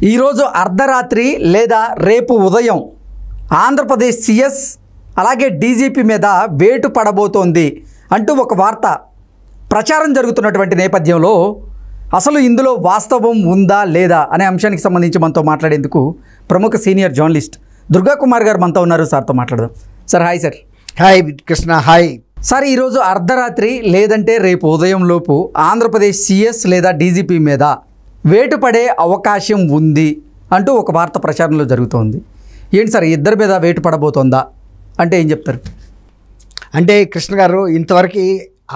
ఈరోజు అర్ధరాత్రి లేదా రేపు ఉదయం ఆంధ్రప్రదేశ్ సిఎస్ అలాగే డీజీపీ మీద వేటు పడబోతోంది అంటూ ఒక వార్త ప్రచారం జరుగుతున్నటువంటి నేపథ్యంలో అసలు ఇందులో వాస్తవం ఉందా లేదా అనే అంశానికి సంబంధించి మనతో మాట్లాడేందుకు ప్రముఖ సీనియర్ జర్నలిస్ట్ దుర్గా కుమార్ గారు మనతో ఉన్నారు. సార్తో మాట్లాడదాం. Sir hi. Sir hi Krishna. Hi sir. ఈరోజు అర్ధరాత్రి లేదంటే రేపు ఉదయం లోపు ఆంధ్రప్రదేశ్ సిఎస్ లేదా డీజీపీ మీద వేటు పడే అవకాశం ఉంది అంటూ ఒక వార్త ప్రచారంలో జరుగుతోంది. ఏంటి సార్, ఇద్దరి మీద వేటు పడబోతోందా అంటే ఏం చెప్తారు? అంటే కృష్ణ గారు, ఇంతవరకు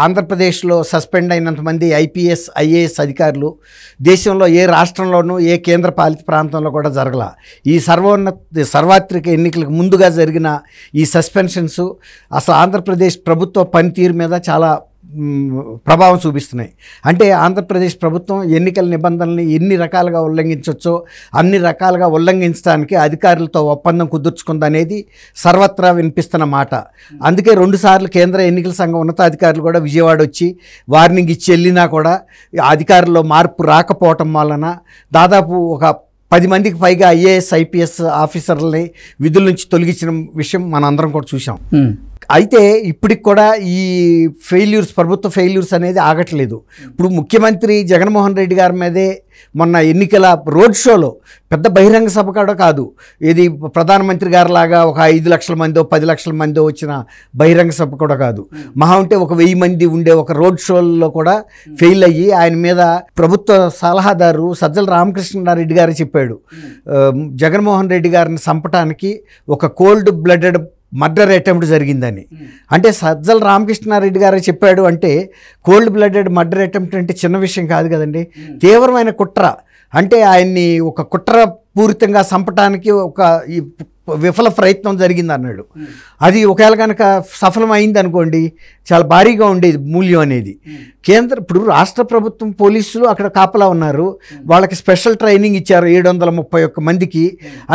ఆంధ్రప్రదేశ్లో సస్పెండ్ అయినంతమంది ఐపీఎస్ ఐఏఎస్ అధికారులు దేశంలో ఏ రాష్ట్రంలోనూ ఏ కేంద్ర పాలిత ప్రాంతంలో కూడా జరగల. ఈ సార్వత్రిక ఎన్నికలకు ముందుగా జరిగిన ఈ సస్పెన్షన్స్ అసలు ఆంధ్రప్రదేశ్ ప్రభుత్వ పనితీరు మీద చాలా ప్రభావం చూపిస్తున్నాయి. అంటే ఆంధ్రప్రదేశ్ ప్రభుత్వం ఎన్నికల నిబంధనల్ని ఎన్ని రకాలుగా ఉల్లంఘించవచ్చో అన్ని రకాలుగా ఉల్లంఘించడానికి అధికారులతో ఒప్పందం కుదుర్చుకుందనేది సర్వత్రా వినిపిస్తున్న మాట. అందుకే 2 సార్లు కేంద్ర ఎన్నికల సంఘం ఉన్నతాధికారులు కూడా విజయవాడ వచ్చి వార్నింగ్ ఇచ్చి వెళ్ళినా కూడా అధికారుల్లో మార్పు రాకపోవటం వలన దాదాపు ఒక 10 మందికి పైగా ఐఏఎస్ ఐపీఎస్ ఆఫీసర్లని విధుల నుంచి తొలగించిన విషయం మనందరం కూడా చూసాం. అయితే ఇప్పటికి కూడా ఈ ప్రభుత్వ ఫెయిల్యూర్స్ అనేది ఆగట్లేదు. ఇప్పుడు ముఖ్యమంత్రి జగన్మోహన్ రెడ్డి గారి మీదే మొన్న ఎన్నికల రోడ్ షోలో పెద్ద బహిరంగ సభ కూడా కాదు, ఇది ప్రధానమంత్రి గారి లాగా ఒక 5 లక్షల మందో 10 లక్షల మందో వచ్చిన బహిరంగ సభ కూడా కాదు. మహా ఉంటే ఒక 1000 మంది ఉండే ఒక రోడ్ షోల్లో కూడా ఫెయిల్ అయ్యి ఆయన మీద ప్రభుత్వ సలహాదారు సజ్జల రామకృష్ణారెడ్డి గారు చెప్పాడు, జగన్మోహన్ రెడ్డి గారిని చంపటానికి ఒక కోల్డ్ బ్లడెడ్ మర్డర్ అటెంప్ట్ జరిగిందని. అంటే సజ్జల రామకృష్ణారెడ్డి గారు చెప్పాడు అంటే కోల్డ్ బ్లడెడ్ మర్డర్ అటెంప్ట్ అంటే చిన్న విషయం కాదు కదండి, తీవ్రమైన కుట్ర. అంటే ఆయన్ని ఒక కుట్ర పూరితంగా చంపటానికి ఒక విఫల ప్రయత్నం జరిగింది అన్నాడు. అది ఒకవేళ కనుక సఫలమైంది అనుకోండి చాలా భారీగా ఉండేది మూల్యం అనేది. ఇప్పుడు రాష్ట్ర ప్రభుత్వం పోలీసులు అక్కడ కాపలా ఉన్నారు, వాళ్ళకి స్పెషల్ ట్రైనింగ్ ఇచ్చారు 731 మందికి.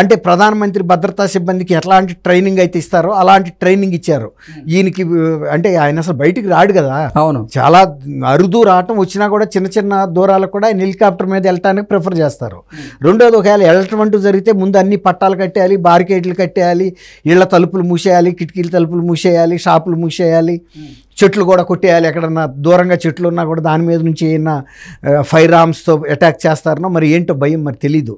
అంటే ప్రధానమంత్రి భద్రతా సిబ్బందికి ఎట్లాంటి ట్రైనింగ్ అయితే ఇస్తారో అలాంటి ట్రైనింగ్ ఇచ్చారు ఈయనకి. అంటే ఆయన అసలు బయటికి రాడు కదా, అవును, చాలా అరుదు రావటం, వచ్చినా కూడా చిన్న చిన్న దూరాలకు కూడా ఆయన హెలికాప్టర్ మీద వెళ్ళటానికి ప్రిఫర్ చేస్తారు. రెండోది, ఒకవేళ వెళ్ళటం అంటూ జరిగితే ముందు అన్ని పట్టాలు కట్టేయాలి, బారికేడ్లు కట్టేయాలి, ఇళ్ల తలుపులు మూసేయాలి, కిటికీల తలుపులు మూసేయాలి, షాపులు మూసేయాలి, చెట్లు కూడా కొట్టేయాలి. ఎక్కడన్నా దూరంగా చెట్లు ఉన్నా కూడా దాని మీద నుంచి ఏమైనా ఫైర్ ఆర్మ్స్తో అటాక్ చేస్తారనో మరి ఏంటో భయం, మరి తెలీదు.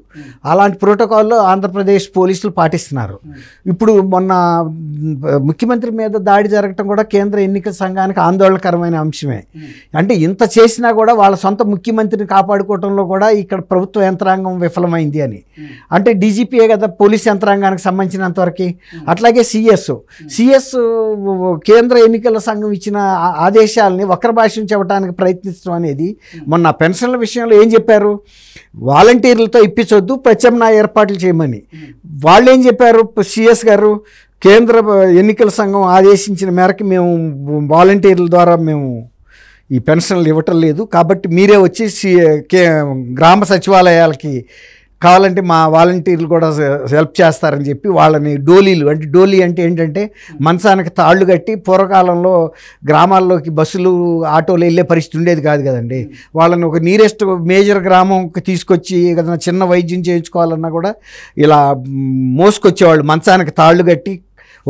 అలాంటి ప్రోటోకాల్లో ఆంధ్రప్రదేశ్ పోలీసులు పాటిస్తున్నారు. ఇప్పుడు మొన్న ముఖ్యమంత్రి మీద దాడి జరగటం కూడా కేంద్ర ఎన్నికల సంఘానికి ఆందోళనకరమైన అంశమే. అంటే ఇంత చేసినా కూడా వాళ్ళ సొంత ముఖ్యమంత్రిని కాపాడుకోవడంలో కూడా ఇక్కడ ప్రభుత్వ యంత్రాంగం విఫలమైంది అని. అంటే డీజీపీయే కదా పోలీస్ యంత్రాంగానికి సంబంధించినంతవరకు. అట్లాగే సిఎస్ కేంద్ర ఎన్నికల సంఘం ఇచ్చిన ఆదేశాలని వక్రభాష్యం చెప్పడానికి ప్రయత్నించడం అనేది, మొన్న పెన్షన్ల విషయంలో ఏం చెప్పారు, వాలంటీర్లతో ఇప్పించొద్దు, ప్రత్యామ్నాయ ఏర్పాట్లు చేయమని. వాళ్ళు ఏం చెప్పారు, సిఎస్ గారు, కేంద్ర ఎన్నికల సంఘం ఆదేశించిన మేరకు మేము వాలంటీర్ల ద్వారా మేము ఈ పెన్షన్లు ఇవ్వటం లేదు, కాబట్టి మీరే వచ్చి గ్రామ సచివాలయాలకి కావాలంటే మా వాలంటీర్లు కూడా హెల్ప్ చేస్తారని చెప్పి వాళ్ళని డోలీలు, అంటే డోలీ అంటే ఏంటంటే మంచానికి తాళ్ళు కట్టి, పూర్వకాలంలో గ్రామాల్లోకి బస్సులు ఆటోలు వెళ్ళే పరిస్థితి ఉండేది కాదు కదండి, వాళ్ళని ఒక నియరెస్ట్ మేజర్ గ్రామంకి తీసుకొచ్చి ఏదైనా చిన్న వైద్యం చేయించుకోవాలన్నా కూడా ఇలా మోసుకొచ్చేవాళ్ళు, మంచానికి తాళ్ళు కట్టి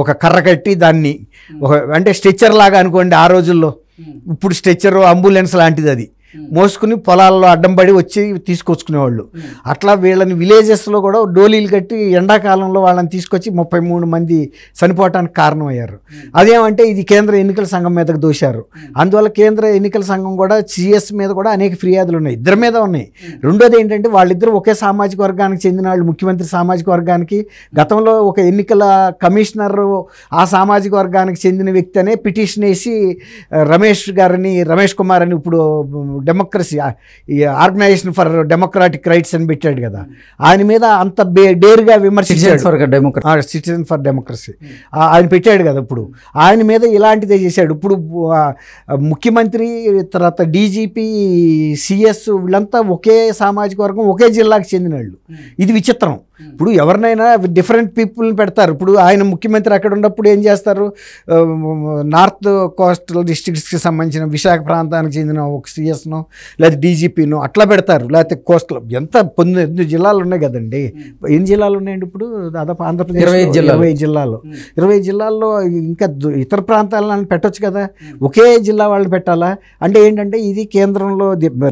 ఒక కర్ర కట్టి దాన్ని అంటే స్ట్రెచ్చర్ లాగా అనుకోండి ఆ రోజుల్లో. ఇప్పుడు స్ట్రెచ్చర్ అంబులెన్స్ లాంటిది, అది మోసుకుని పొలాల్లో అడ్డం పడి వచ్చి తీసుకొచ్చుకునేవాళ్ళు. అట్లా వీళ్ళని విలేజెస్లో కూడా డోలీలు కట్టి ఎండాకాలంలో వాళ్ళని తీసుకొచ్చి 33 మంది చనిపోవటానికి కారణమయ్యారు. అదేమంటే ఇది కేంద్ర ఎన్నికల సంఘం మీదకి దోశారు. అందువల్ల కేంద్ర ఎన్నికల సంఘం కూడా సిఎస్ మీద కూడా అనేక ఫిర్యాదులు ఉన్నాయి, ఇద్దరి మీద ఉన్నాయి. రెండోది ఏంటంటే వాళ్ళిద్దరూ ఒకే సామాజిక వర్గానికి చెందిన వాళ్ళు, ముఖ్యమంత్రి సామాజిక వర్గానికి. గతంలో ఒక ఎన్నికల కమిషనర్ ఆ సామాజిక వర్గానికి చెందిన వ్యక్తి అనే పిటిషన్ వేసి రమేష్ కుమార్ అని ఇప్పుడు democracy organisation for democratic rights అని పెట్టాడు కదా, ఆయన మీద అంత డేర్గా విమర్శించాడు. సిటిజన్ ఫర్ డెమోక్రసీ ఆయన పెట్టాడు కదా, ఇప్పుడు ఆయన మీద ఇలాంటిదే చేశాడు. ఇప్పుడు ముఖ్యమంత్రి తర్వాత డీజీపీ సిఎస్ వీళ్ళంతా ఒకే సామాజిక వర్గం, ఒకే జిల్లాకు చెందిన వాళ్ళు. ఇది విచిత్రం. ఇప్పుడు ఎవరినైనా డిఫరెంట్ పీపుల్ని పెడతారు. ఇప్పుడు ఆయన ముఖ్యమంత్రి అక్కడ ఉన్నప్పుడు ఏం చేస్తారు, నార్త్ కోస్టల్ డిస్ట్రిక్ట్స్కి సంబంధించిన విశాఖ ప్రాంతానికి చెందిన ఒక సిఎస్నో లేదా డీజీపీనో అట్లా పెడతారు. లేకపోతే కోస్టల్ ఎంత 9 జిల్లాలు ఉన్నాయి కదండి. ఎన్ని జిల్లాలు ఉన్నాయండి ఇప్పుడు? దాదాపు ఆంధ్రప్రదేశ్ 20 జిల్లాలు. 20 జిల్లాల్లో ఇంకా ఇతర ప్రాంతాలను పెట్టొచ్చు కదా, ఒకే జిల్లా వాళ్ళు పెట్టాలా? అంటే ఏంటంటే ఇది కేంద్రంలో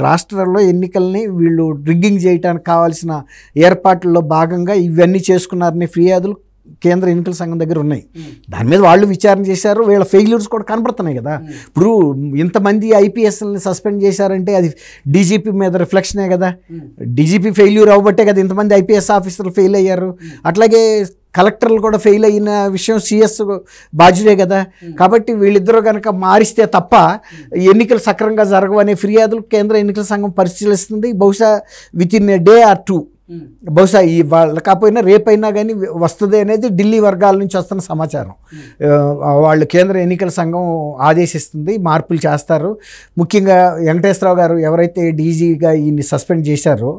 రాష్ట్రాల్లో ఎన్నికల్ని వీళ్ళు రిగ్గింగ్ చేయడానికి కావాల్సిన ఏర్పాట్లలో భాగంగా ఇవన్నీ చేసుకున్నారనే ఫిర్యాదులు కేంద్ర ఎన్నికల సంఘం దగ్గర ఉన్నాయి. దాని మీద వాళ్ళు విచారణ చేశారు. వీళ్ళ ఫెయిల్యూర్స్ కూడా కనపడుతున్నాయి కదా. ఇప్పుడు ఇంతమంది ఐపీఎస్ని సస్పెండ్ చేశారంటే అది డీజీపీ మీద రిఫ్లెక్షనే కదా. డీజీపీ ఫెయిల్యూర్ అవ్వబట్టే కదా ఇంతమంది ఐపీఎస్ ఆఫీసర్లు ఫెయిల్ అయ్యారు. అట్లాగే కలెక్టర్లు కూడా ఫెయిల్ అయిన విషయం సిఎస్ బాధ్యుడే కదా. కాబట్టి వీళ్ళిద్దరూ కనుక మారిస్తే తప్ప ఎన్నికలు సక్రమంగా జరగవనే ఫిర్యాదులు కేంద్ర ఎన్నికల సంఘం పరిశీలిస్తుంది. బహుశా with in a day or 2 బహుశా ఈ వాళ్ళ కాకపోయినా రేపైనా కానీ వస్తుంది అనేది ఢిల్లీ వర్గాల నుంచి వస్తున్న సమాచారం. వాళ్ళు కేంద్ర ఎన్నికల సంఘం ఆదేశిస్తుంది, మార్పులు చేస్తారు. ముఖ్యంగా వెంకటేశ్వరరావు గారు ఎవరైతే డీజీగా ఈయన్ని సస్పెండ్ చేశారో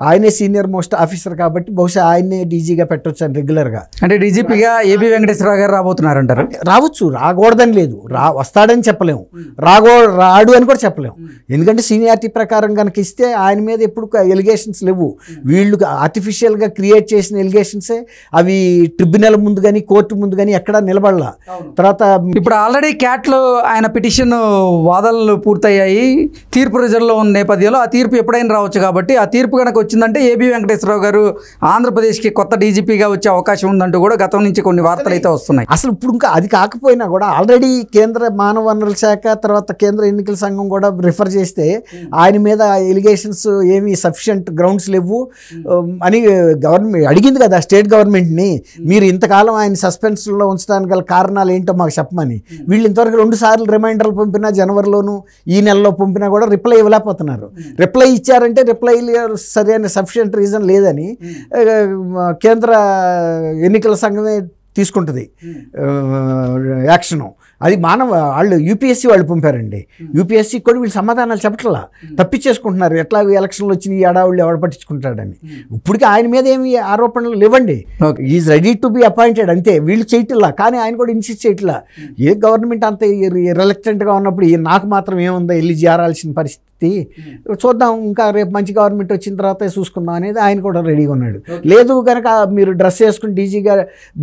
ఆయనే సీనియర్ మోస్ట్ ఆఫీసర్ కాబట్టి బహుశా ఆయనే డీజీగా పెట్టొచ్చు అని రెగ్యులర్గా. అంటే డీజీపీగా ఏబీ వెంకటేశ్వరరావు గారు రాబోతున్నారంటారు? రావచ్చు, రాకూడదని లేదు, వస్తాడని చెప్పలేము, రాడు అని కూడా చెప్పలేము. ఎందుకంటే సీనియారిటీ ప్రకారం కనుక ఇస్తే ఆయన మీద ఎప్పుడు ఎలిగేషన్స్ లేవు. వీళ్ళు ఆర్టిఫిషియల్గా క్రియేట్ చేసిన ఎలిగేషన్సే అవి ట్రిబ్యునల్ ముందు కానీ కోర్టు ముందు కానీ ఎక్కడా నిలబడలా. తర్వాత ఇప్పుడు ఆల్రెడీ క్యాట్లో ఆయన పిటిషన్ వాదనలు పూర్తయ్యాయి, తీర్పు రిజర్వ్లో ఉన్న నేపథ్యంలో ఆ తీర్పు ఎప్పుడైనా రావచ్చు. కాబట్టి ఆ తీర్పు కనుక వచ్చిందంటే ఏబీ వెంకటేశ్వరరావు గారు ఆంధ్రప్రదేశ్కి కొత్త డీజీపీగా వచ్చే అవకాశం ఉందంటూ కూడా గతం నుంచి కొన్ని వార్తలు అయితే వస్తున్నాయి. అసలు ఇప్పుడు ఇంకా అది కాకపోయినా కూడా ఆల్రెడీ కేంద్ర మానవ వనరుల శాఖ తర్వాత కేంద్ర ఎన్నికల సంఘం కూడా రిఫర్ చేస్తే ఆయన మీద ఎలిగేషన్స్ ఏమీ సఫిషియంట్ గ్రౌండ్స్ లేవు అని గవర్నమెంట్ అడిగింది కదా స్టేట్ గవర్నమెంట్ని. మీరు ఇంతకాలం ఆయన సస్పెన్షన్లో ఉంచడానికి గల కారణాలు ఏంటో మాకు చెప్పమని. వీళ్ళు ఇంతవరకు 2 సార్లు రిమైండర్లు పంపినా, జనవరిలోను ఈ నెలలో పంపినా కూడా రిప్లై ఇవ్వలేకపోతున్నారు. రిప్లై ఇచ్చారంటే రిప్లై సరైన సఫిషియంట్ రీజన్ లేదని కేంద్ర ఎన్నికల సంఘమే తీసుకుంటుంది యాక్షను. అది వాళ్ళు యూపీఎస్సీ వాళ్ళు పంపారండి. యూపీఎస్సీ కూడా వీళ్ళు సమాధానాలు చెప్పట్లా, తప్పించేసుకుంటున్నారు. ఎట్లా ఎలక్షన్లు వచ్చిన ఈ ఆడావుళ్ళు ఎవడ పట్టించుకుంటాడని. ఇప్పటికీ ఆయన మీద ఏమి ఆరోపణలు లేవండి. Is ready to be appointed అంతే. వీళ్ళు చేయట్లా, కానీ ఆయన కూడా ఇన్సిస్ట్ చేయట్లా. ఏ గవర్నమెంట్ అంత రిలక్టెంట్గా ఉన్నప్పుడు నాకు మాత్రం ఏముందో వెళ్ళి చేరాల్సిన పరిస్థితి, చూద్దాం ఇంకా రేపు మంచి గవర్నమెంట్ వచ్చిన తర్వాత చూసుకుందాం అనేది ఆయన కూడా రెడీగా ఉన్నాడు. లేదు కనుక మీరు డ్రెస్ వేసుకుని డీజీగా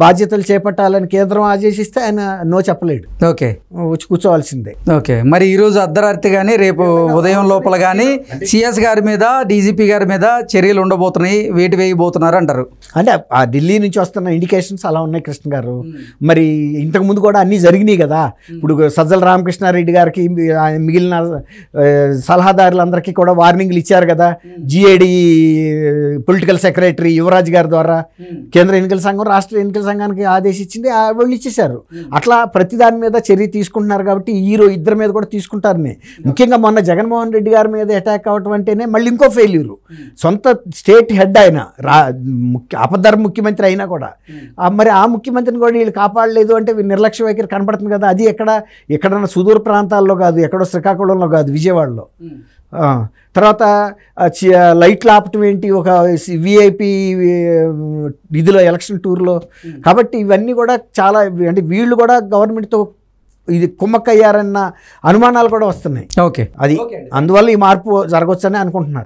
బాధ్యతలు చేపట్టాలని కేంద్రం ఆదేశిస్తే ఆయన నో చెప్పలేడు. ఓకే, వచ్చి కూర్చోవాల్సిందే. ఓకే, మరి ఈరోజు అర్ధరాత్రి కానీ రేపు ఉదయం లోపల కానీ సిఎస్ గారి మీద డీజీపీ గారి మీద చర్యలు ఉండబోతున్నాయి, వేటు వేయబోతున్నారు అంటారు. అంటే ఆ ఢిల్లీ నుంచి వస్తున్న ఇండికేషన్స్ అలా ఉన్నాయి కృష్ణ గారు. మరి ఇంతకుముందు కూడా అన్నీ జరిగినాయి కదా. ఇప్పుడు సజ్జల రామకృష్ణారెడ్డి గారికి మిగిలిన సలహాదారులందరికీ కూడా వార్నింగ్లు ఇచ్చారు కదా. జిఏడి పొలిటికల్ సెక్రటరీ యువరాజ్ గారి ద్వారా కేంద్ర ఎన్నికల సంఘం రాష్ట్ర ఎన్నికల సంఘానికి ఆదేశించింది, వాళ్ళు ఇచ్చేశారు. అట్లా ప్రతి దాని మీద చర్య తీసుకుంటున్నారు. కాబట్టి ఇద్దరి మీద కూడా తీసుకుంటారని. ముఖ్యంగా మొన్న జగన్మోహన్ రెడ్డి గారి మీద అటాక్ అవ్వటం అంటేనే మళ్ళీ ఇంకో ఫెయిల్యూరు. సొంత స్టేట్ హెడ్ ఆయన, అపధర్మ ముఖ్యమంత్రి అయినా కూడా మరి ఆ ముఖ్యమంత్రిని కూడా వీళ్ళు కాపాడలేదు అంటే నిర్లక్ష్య వైఖరి కనపడుతుంది కదా. అది ఎక్కడన్నా సుదూర ప్రాంతాల్లో కాదు, ఎక్కడో శ్రీకాకుళంలో కాదు, విజయవాడలో. తర్వాత లైట్లు ఆపటం ఏంటి ఒక విఐపి ఇదిలో ఎలక్షన్ టూర్లో. కాబట్టి ఇవన్నీ కూడా చాలా అంటే వీళ్ళు కూడా గవర్నమెంట్తో ఇది కుమ్మక్కయ్యారన్న అనుమానాలు కూడా వస్తున్నాయి. ఓకే, అది అందువల్ల ఈ మార్పు జరగవచ్చని అనుకుంటున్నారు.